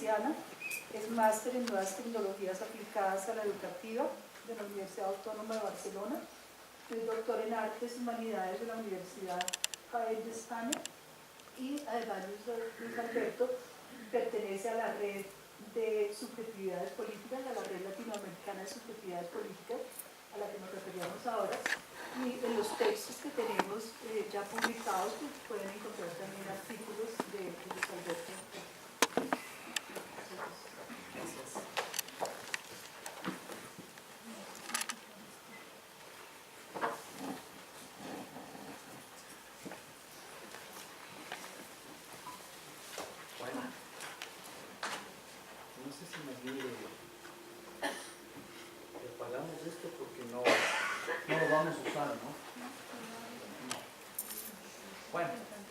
Valenciana, es máster en Nuevas Tecnologías Aplicadas a la Educativa de la Universidad Autónoma de Barcelona, es doctor en Artes y Humanidades de la Universidad Jaén de España y además Luis Alberto pertenece a la red de subjetividades políticas, a la red latinoamericana de subjetividades políticas, a la que nos referíamos ahora, y en los textos que tenemos ya publicados pues, pueden encontrar también artículos de Luis Alberto. Gracias. Bueno, no sé si nos mire que apagamos esto porque no lo vamos a usar, ¿no? Bueno,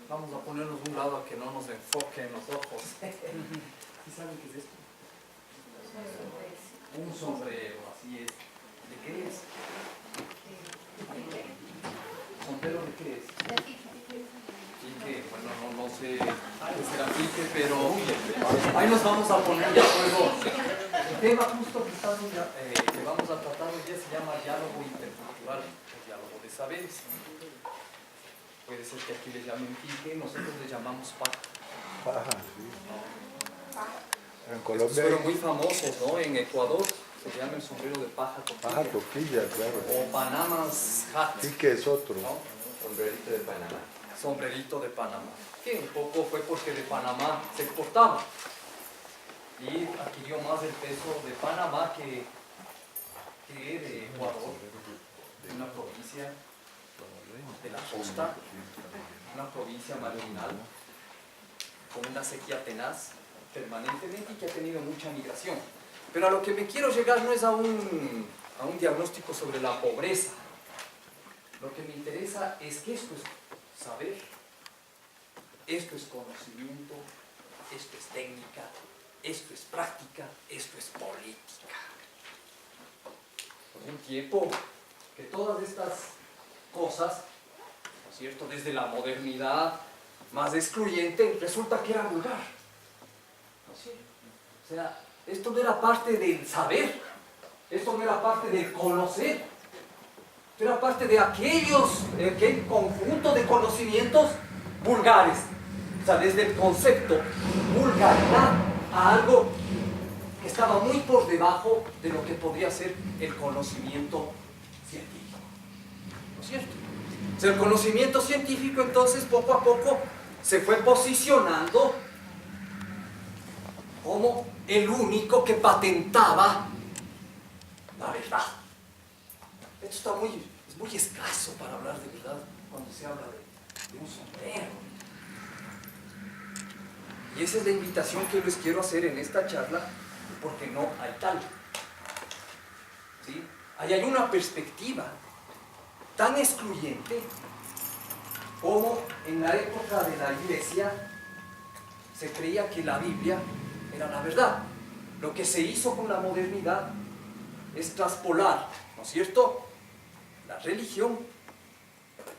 vamos a ponernos un lado a que no nos enfoque en los ojos. ¿Sí saben qué es esto? Un sombrero, así es. ¿De qué es? ¿Sombrero de qué es? Pique, bueno, no sé qué será pique, pero ahí nos vamos a poner de acuerdo. El tema justo que vamos a tratar hoy día se llama diálogo intercultural, o diálogo de saberes. Puede ser que aquí le llamen pique, nosotros le llamamos paja. Paja, sí. En Estos Colombia fueron muy famosos, ¿no? En Ecuador se llama el sombrero de paja toquilla. paja toquilla, claro. O Panama's hat. Pique es otro. ¿No? Sombrerito de Panamá. Sombrerito de Panamá. Que un poco fue porque de Panamá se exportaba. Y adquirió más el peso de Panamá que de Ecuador, una provincia de la costa, una provincia marginal, con una sequía tenaz permanentemente y que ha tenido mucha migración. Pero a lo que me quiero llegar no es a un diagnóstico sobre la pobreza. Lo que me interesa es que esto es saber, esto es conocimiento, esto es técnica, esto es práctica, esto es política. Por un tiempo que todas estas cosas, ¿no es cierto?, desde la modernidad más excluyente, resulta que era vulgar. ¿No es cierto? O sea, esto no era parte del saber, esto no era parte del conocer, esto era parte de aquel conjunto de conocimientos vulgares. O sea, desde el concepto vulgaridad a algo que estaba muy por debajo de lo que podría ser el conocimiento científico. ¿No es cierto? O sea, el conocimiento científico entonces poco a poco se fue posicionando como el único que patentaba la verdad. Esto es muy escaso para hablar de verdad cuando se habla de un sombrero. Y esa es la invitación que les quiero hacer en esta charla, porque no hay tal. ¿Sí? Ahí hay una perspectiva tan excluyente como en la época de la Iglesia se creía que la Biblia era la verdad. Lo que se hizo con la modernidad es traspolar, ¿no es cierto?, la religión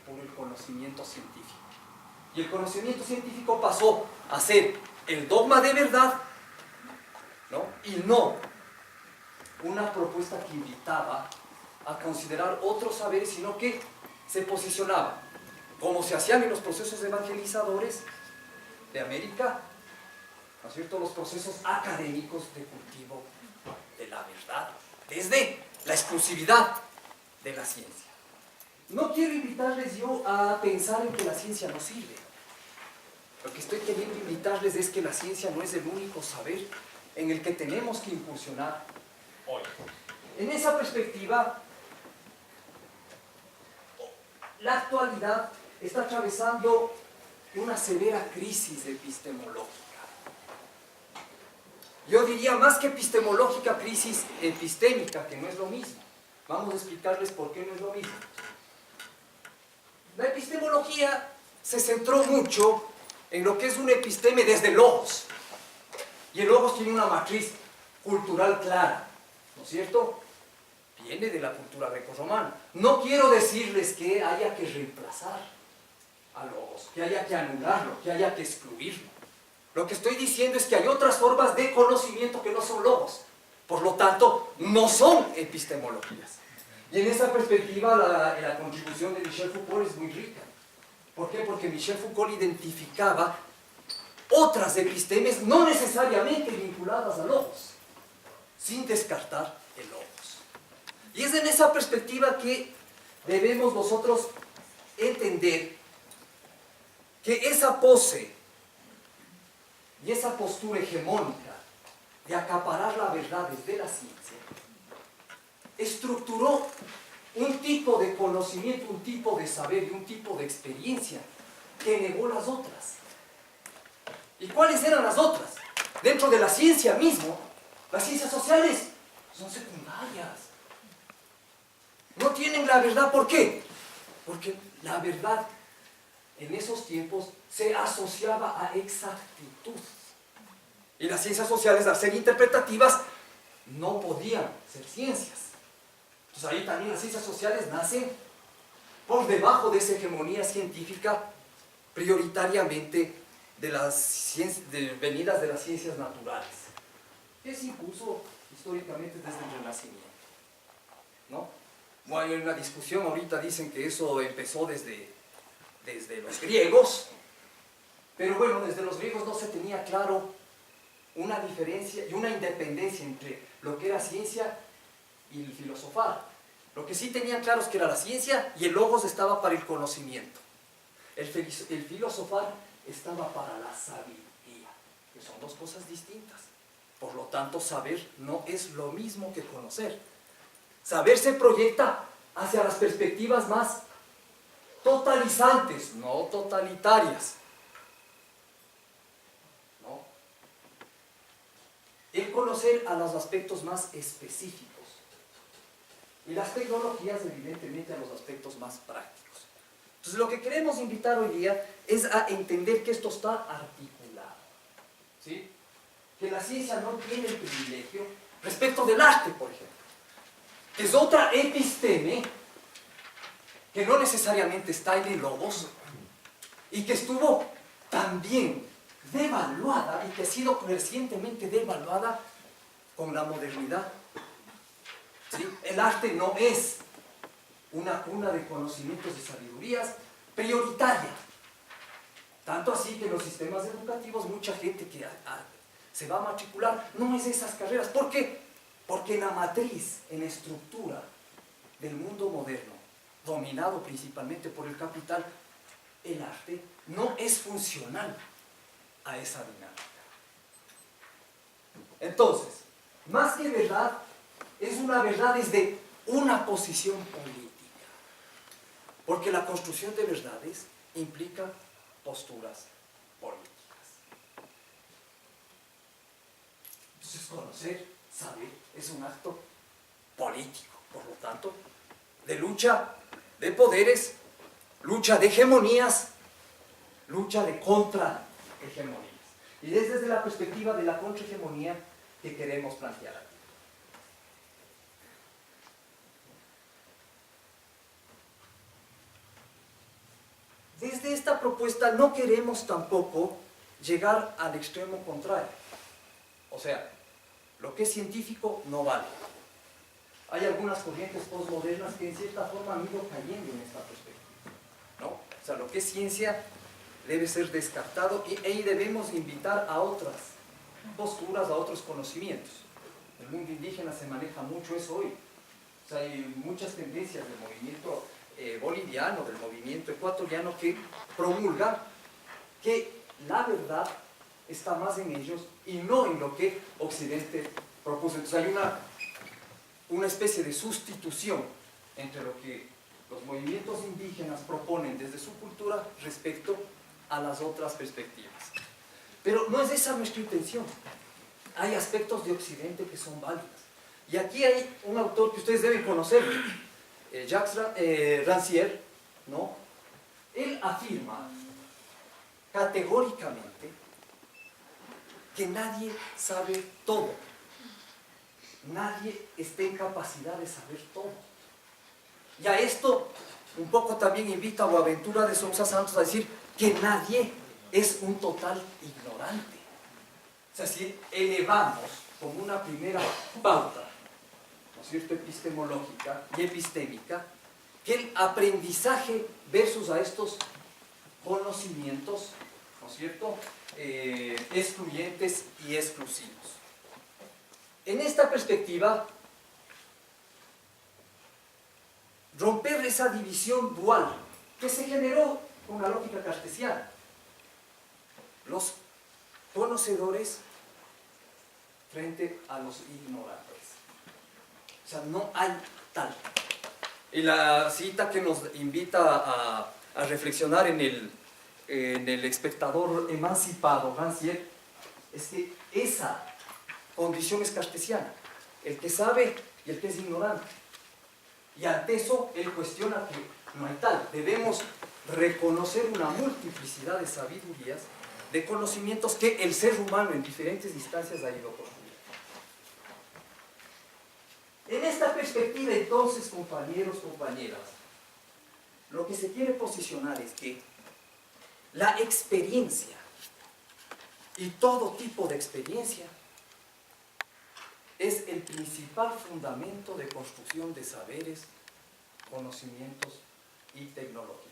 por el conocimiento científico. Y el conocimiento científico pasó a ser el dogma de verdad, ¿no?, y no una propuesta que invitaba a considerar otros saberes, sino que se posicionaba, como se hacían en los procesos evangelizadores de América, ¿no es cierto?, los procesos académicos de cultivo de la verdad, desde la exclusividad de la ciencia. No quiero invitarles yo a pensar en que la ciencia no sirve. Lo que estoy queriendo invitarles es que la ciencia no es el único saber en el que tenemos que incursionar hoy. En esa perspectiva, la actualidad está atravesando una severa crisis epistemológica. Yo diría más que epistemológica, crisis epistémica, que no es lo mismo. Vamos a explicarles por qué no es lo mismo. La epistemología se centró mucho en lo que es un episteme desde el logos. Y el logos tiene una matriz cultural clara, ¿no es cierto? Viene de la cultura grecorromana. No quiero decirles que haya que reemplazar al logos, que haya que anularlo, que haya que excluirlo. Lo que estoy diciendo es que hay otras formas de conocimiento que no son logos. Por lo tanto, no son epistemologías. Y en esa perspectiva la contribución de Michel Foucault es muy rica. ¿Por qué? Porque Michel Foucault identificaba otras epistemes no necesariamente vinculadas a logos, sin descartar el logos. Y es en esa perspectiva que debemos nosotros entender que esa pose y esa postura hegemónica de acaparar la verdad desde la ciencia estructuró un tipo de conocimiento, un tipo de saber y un tipo de experiencia que negó las otras. ¿Y cuáles eran las otras? Dentro de la ciencia mismo, las ciencias sociales son secundarias. No tienen la verdad. ¿Por qué? Porque la verdad en esos tiempos se asociaba a exactitud. Y las ciencias sociales, al ser interpretativas, no podían ser ciencias. Entonces ahí también las ciencias sociales nacen por debajo de esa hegemonía científica prioritariamente venidas de las ciencias naturales. Que se impuso históricamente desde el Renacimiento, ¿no? Bueno, hay una discusión, ahorita dicen que eso empezó desde los griegos, pero bueno, desde los griegos no se tenía claro una diferencia y una independencia entre lo que era ciencia y el filosofar. Lo que sí tenían claro es que era la ciencia y el logos estaba para el conocimiento. El filosofar estaba para la sabiduría, que son dos cosas distintas. Por lo tanto, saber no es lo mismo que conocer. Saber se proyecta hacia las perspectivas más totalizantes, no totalitarias. ¿No? El conocer a los aspectos más específicos. Y las tecnologías, evidentemente, a los aspectos más prácticos. Entonces, lo que queremos invitar hoy día es a entender que esto está articulado. ¿Sí? Que la ciencia no tiene el privilegio respecto del arte, por ejemplo. Es otra episteme que no necesariamente está en el logos y que estuvo también devaluada y que ha sido recientemente devaluada con la modernidad. ¿Sí? El arte no es una cuna de conocimientos y sabidurías prioritaria. Tanto así que en los sistemas educativos mucha gente que se va a matricular no es de esas carreras. ¿Por qué? Porque en la matriz, en la estructura del mundo moderno, dominado principalmente por el capital, el arte no es funcional a esa dinámica. Entonces, más que verdad, es una verdad desde una posición política. Porque la construcción de verdades implica posturas políticas. Entonces, conocer, saber, es un acto político, por lo tanto, de lucha de poderes, lucha de hegemonías, lucha de contrahegemonías. Y es desde la perspectiva de la contrahegemonía que queremos plantear aquí. Desde esta propuesta no queremos tampoco llegar al extremo contrario. O sea, lo que es científico no vale. Hay algunas corrientes postmodernas que en cierta forma han ido cayendo en esta perspectiva, ¿no? O sea, lo que es ciencia debe ser descartado y debemos invitar a otras posturas, a otros conocimientos. En el mundo indígena se maneja mucho eso hoy. O sea, hay muchas tendencias del movimiento boliviano, del movimiento ecuatoriano que promulgan que la verdad está más en ellos y no en lo que Occidente propuso. Entonces hay una especie de sustitución entre lo que los movimientos indígenas proponen desde su cultura respecto a las otras perspectivas. Pero no es esa nuestra intención. Hay aspectos de Occidente que son válidos. Y aquí hay un autor que ustedes deben conocer, Jacques Rancière, ¿no? Él afirma categóricamente que nadie sabe todo. Nadie está en capacidad de saber todo. Y a esto un poco también invita a Boaventura de Sousa Santos a decir que nadie es un total ignorante. O sea, si elevamos como una primera pauta, ¿no es cierto?, epistemológica y epistémica, que el aprendizaje versus a estos conocimientos, ¿no es cierto?, excluyentes y exclusivos. En esta perspectiva, romper esa división dual que se generó con la lógica cartesiana. Los conocedores frente a los ignorantes. O sea, no hay tal. Y la cita que nos invita a reflexionar en el espectador emancipado, Rancière, es que esa condición es cartesiana. El que sabe y el que es ignorante. Y ante eso, él cuestiona que no hay tal. Debemos reconocer una multiplicidad de sabidurías, de conocimientos que el ser humano en diferentes instancias ha ido construyendo. En esta perspectiva, entonces, compañeros, compañeras, lo que se quiere posicionar es que la experiencia y todo tipo de experiencia es el principal fundamento de construcción de saberes, conocimientos y tecnologías.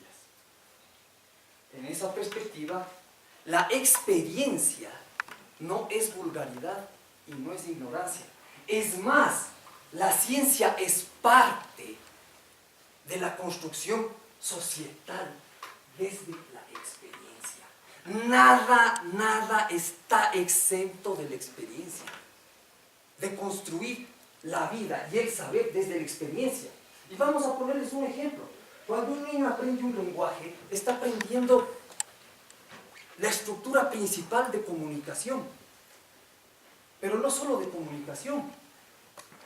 En esa perspectiva, la experiencia no es vulgaridad y no es ignorancia. Es más, la ciencia es parte de la construcción societal desde la experiencia. Nada está exento de la experiencia, de construir la vida y el saber desde la experiencia. Y vamos a ponerles un ejemplo. Cuando un niño aprende un lenguaje, está aprendiendo la estructura principal de comunicación. Pero no solo de comunicación,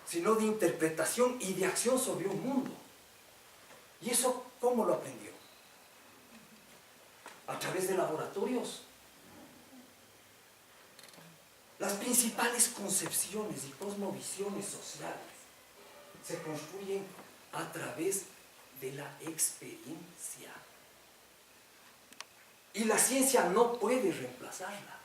sino de interpretación y de acción sobre un mundo. ¿Y eso cómo lo aprendió? A través de laboratorios. Las principales concepciones y cosmovisiones sociales se construyen a través de la experiencia. Y la ciencia no puede reemplazarla.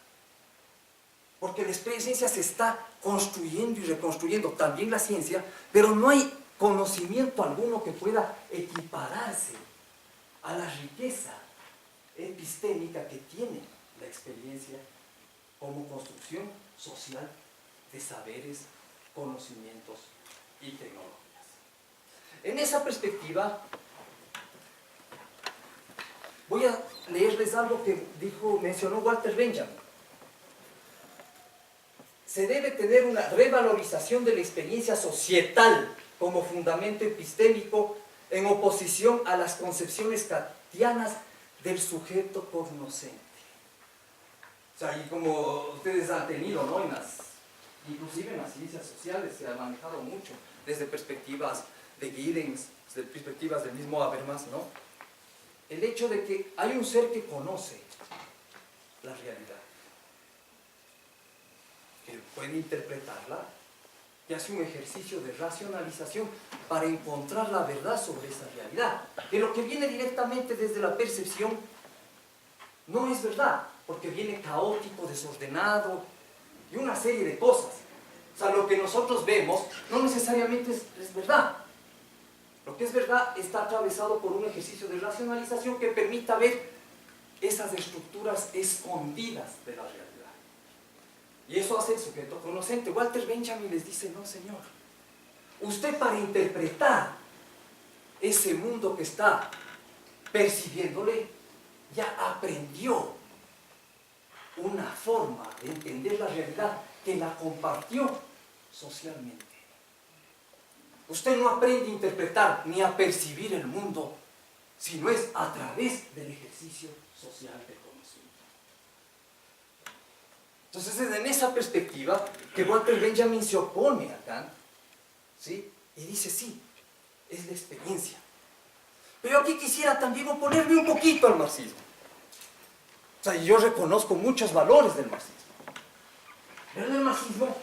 Porque la experiencia se está construyendo y reconstruyendo, también la ciencia, pero no hay conocimiento alguno que pueda equipararse a la riqueza epistémica que tiene la experiencia como construcción social de saberes, conocimientos y tecnologías. En esa perspectiva, voy a leerles algo que mencionó Walter Benjamin. Se debe tener una revalorización de la experiencia societal como fundamento epistémico en oposición a las concepciones kantianas del sujeto cognoscente. O sea, y como ustedes han tenido, ¿no?, inclusive en las ciencias sociales se ha manejado mucho desde perspectivas de Giddens, desde perspectivas del mismo Habermas, ¿no? El hecho de que hay un ser que conoce la realidad, que puede interpretarla, y hace un ejercicio de racionalización para encontrar la verdad sobre esa realidad. Que lo que viene directamente desde la percepción no es verdad, porque viene caótico, desordenado y una serie de cosas. O sea, lo que nosotros vemos no necesariamente es verdad. Lo que es verdad está atravesado por un ejercicio de racionalización que permita ver esas estructuras escondidas de la realidad. Y eso hace el sujeto conocente. Walter Benjamin les dice: no, señor, usted, para interpretar ese mundo que está percibiéndole, ya aprendió una forma de entender la realidad que la compartió socialmente. Usted no aprende a interpretar ni a percibir el mundo si no es a través del ejercicio social de conocimiento. Entonces es en esa perspectiva que Walter Benjamin se opone a Kant, ¿sí?, y dice: sí, es la experiencia. Pero aquí quisiera también oponerme un poquito al marxismo. O sea, yo reconozco muchos valores del marxismo. Pero en el marxismo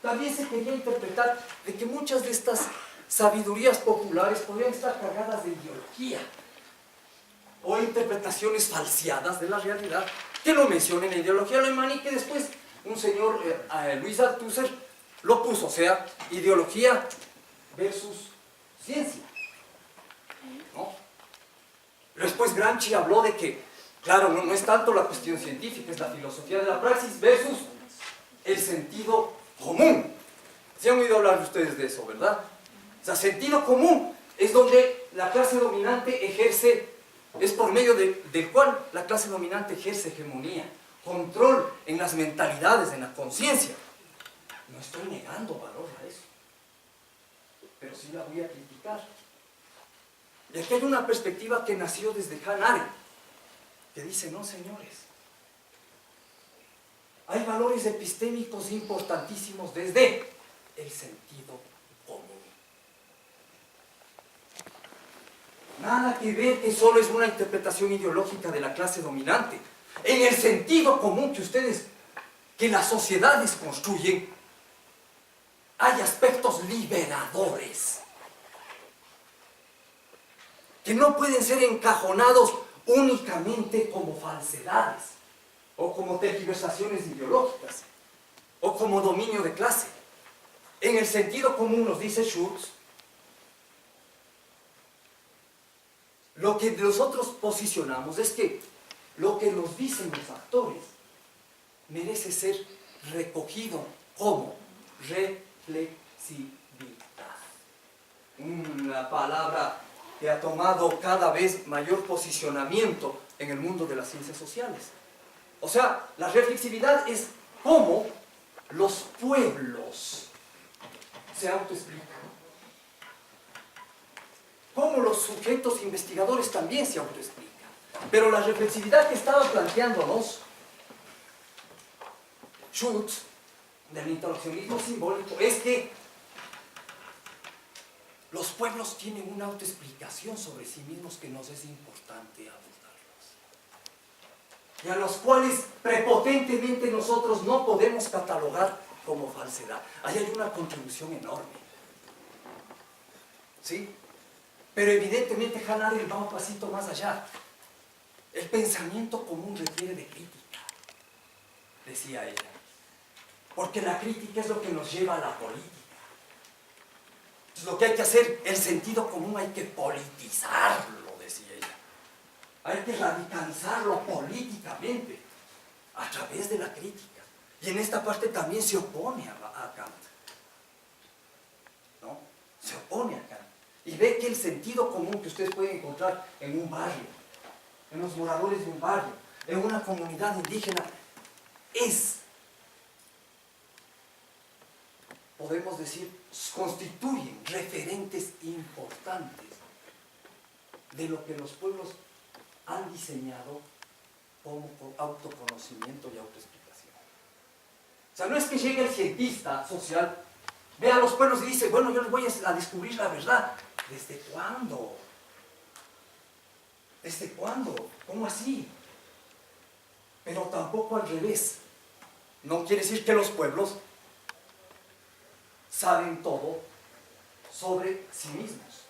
también se quería interpretar de que muchas de estas sabidurías populares podrían estar cargadas de ideología o interpretaciones falseadas de la realidad que lo mencionen en ideología alemana y que después un señor, Luis Althusser, lo puso, o sea, ideología versus ciencia, ¿no? Después Gramsci habló de que, claro, no es tanto la cuestión científica, es la filosofía de la praxis versus el sentido común. ¿Se han oído hablar ustedes de eso, verdad? O sea, sentido común es donde la clase dominante ejerce, es por medio del cual la clase dominante ejerce hegemonía, control en las mentalidades, en la conciencia. No estoy negando valor a eso, pero sí la voy a criticar. Y aquí hay una perspectiva que nació desde Hannah Arendt, que dice, no señores, hay valores epistémicos importantísimos desde el sentido común. Nada que ver que solo es una interpretación ideológica de la clase dominante. En el sentido común que las sociedades construyen, hay aspectos liberadores que no pueden ser encajonados únicamente como falsedades o como tergiversaciones ideológicas o como dominio de clase. En el sentido común, nos dice Schultz, lo que nosotros posicionamos es que lo que nos dicen los actores merece ser recogido como reflexividad. Una palabra que ha tomado cada vez mayor posicionamiento en el mundo de las ciencias sociales. O sea, la reflexividad es cómo los pueblos se autoexplican. Cómo los sujetos investigadores también se autoexplican. Pero la reflexividad que estaba planteándonos Schultz, del interaccionismo simbólico, es que los pueblos tienen una autoexplicación sobre sí mismos que nos es importante abordarlos. Y a los cuales prepotentemente nosotros no podemos catalogar como falsedad. Ahí hay una contribución enorme. ¿Sí? Pero evidentemente Hannah Arendt va un pasito más allá. El pensamiento común requiere de crítica, decía ella. Porque la crítica es lo que nos lleva a la política. Entonces, lo que hay que hacer, el sentido común hay que politizarlo, decía ella. Hay que radicalizarlo políticamente a través de la crítica. Y en esta parte también se opone a Kant. ¿No? Se opone a Kant. Y ve que el sentido común que ustedes pueden encontrar en un barrio, en los moradores de un barrio, en una comunidad indígena, podemos decir, constituyen referentes importantes de lo que los pueblos han diseñado como autoconocimiento y autoexplicación. O sea, no es que llegue el cientista social, ve a los pueblos y dice, bueno, yo les voy a descubrir la verdad. ¿Desde cuándo? ¿Desde cuándo? ¿Cómo así? Pero tampoco al revés. No quiere decir que los pueblos saben todo sobre sí mismos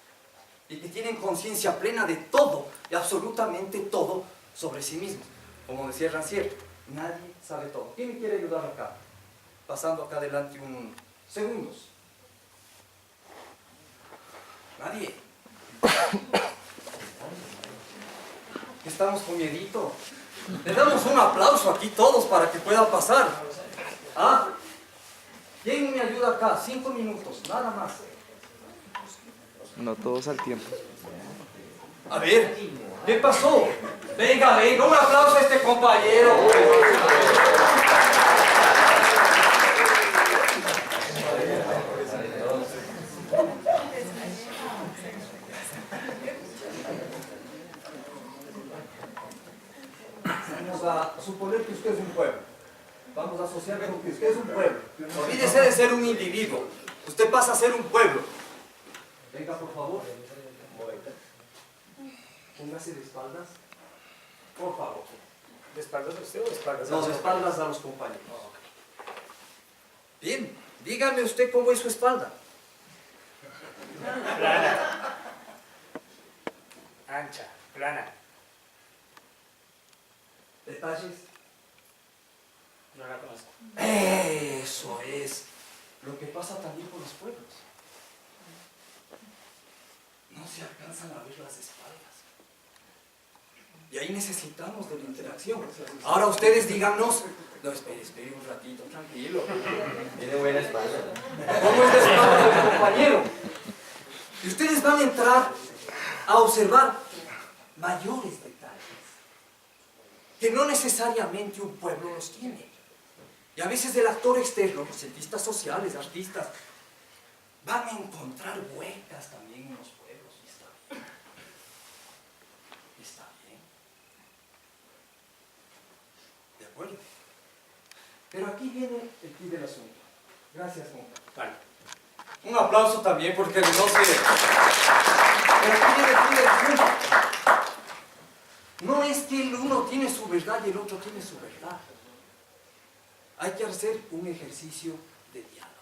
y que tienen conciencia plena de todo y absolutamente todo sobre sí mismos. Como decía Rancière, nadie sabe todo. ¿Quién me quiere ayudar acá? Pasando acá adelante unos segundos. Nadie. Estamos con miedito. Le damos un aplauso aquí todos para que pueda pasar. ¿Ah? ¿Quién me ayuda acá? 5 minutos, nada más. No todos al tiempo. A ver, ¿qué pasó? Venga, venga, un aplauso a este compañero. Vamos a suponer que usted es un pueblo. Vamos a asociar con que usted es un pueblo. Olvídese de ser un individuo. Usted pasa a ser un pueblo. Venga, por favor. Póngase de espaldas. Por favor. ¿De espaldas a usted o de espaldas a No, de espaldas a los compañeros. Bien, dígame usted cómo es su espalda. Plana. Ancha, plana. Detalles. No la conozco. Eso es lo que pasa también con los pueblos. No se alcanzan a ver las espaldas. Y ahí necesitamos de la interacción. Ahora ustedes díganos, no, espere un ratito, tranquilo. Tiene buena espalda. ¿Cómo es la espalda del compañero? Y ustedes van a entrar a observar mayores detalles que no necesariamente un pueblo los tiene. Y a veces el actor externo, los cientistas sociales, artistas, van a encontrar huecas también en los pueblos. Y está bien. Está bien. ¿De acuerdo? Pero aquí viene el quid del asunto. Gracias, Monca. Vale. Un aplauso también porque no se... Pero aquí viene el quid del asunto. No es que el uno tiene su verdad y el otro tiene su verdad. Hay que hacer un ejercicio de diálogo.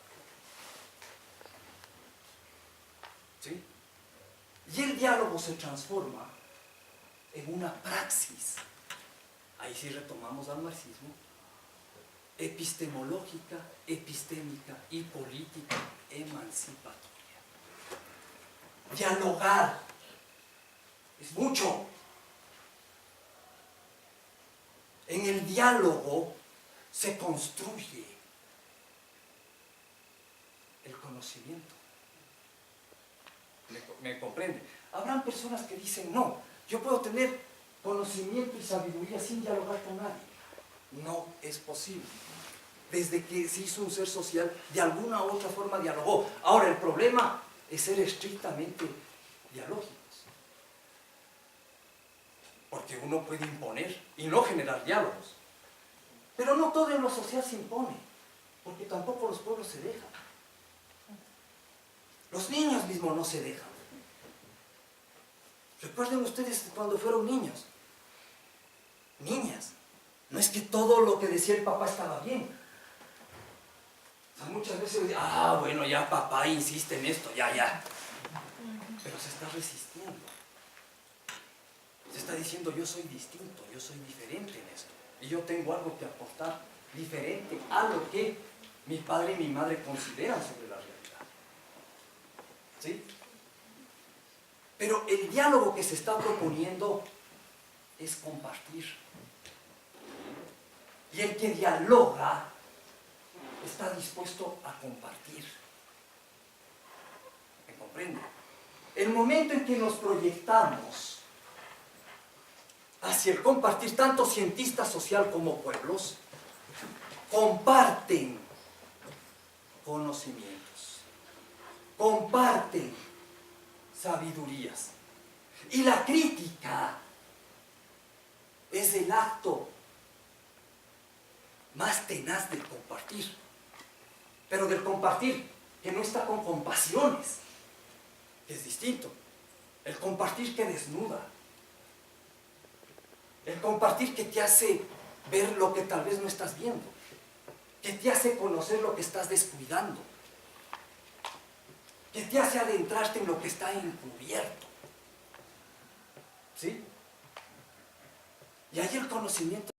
¿Sí? Y el diálogo se transforma en una praxis. Ahí sí retomamos al marxismo. Epistemológica, epistémica y política emancipatoria. Dialogar es mucho. En el diálogo se construye el conocimiento. ¿Me comprende? Habrán personas que dicen, no, yo puedo tener conocimiento y sabiduría sin dialogar con nadie. No es posible. Desde que se hizo un ser social, de alguna u otra forma dialogó. Ahora, el problema es ser estrictamente dialógicos. Porque uno puede imponer y no generar diálogos. Pero no todo en lo social se impone, porque tampoco los pueblos se dejan. Los niños mismos no se dejan. Recuerden ustedes cuando fueron niños. Niñas. No es que todo lo que decía el papá estaba bien. O sea, muchas veces decía, bueno, ya papá insiste en esto, ya. Pero se está resistiendo. Se está diciendo, yo soy distinto, yo soy diferente en esto. Y yo tengo algo que aportar diferente a lo que mi padre y mi madre consideran sobre la realidad. ¿Sí? Pero el diálogo que se está proponiendo es compartir. Y el que dialoga está dispuesto a compartir. ¿Me comprende? El momento en que nos proyectamos hacia el compartir, tanto cientista social como pueblos, comparten conocimientos, comparten sabidurías. Y la crítica es el acto más tenaz del compartir, pero del compartir que no está con compasiones, que es distinto. El compartir que desnuda, el compartir que te hace ver lo que tal vez no estás viendo, que te hace conocer lo que estás descuidando, que te hace adentrarte en lo que está encubierto. ¿Sí? Y ahí el conocimiento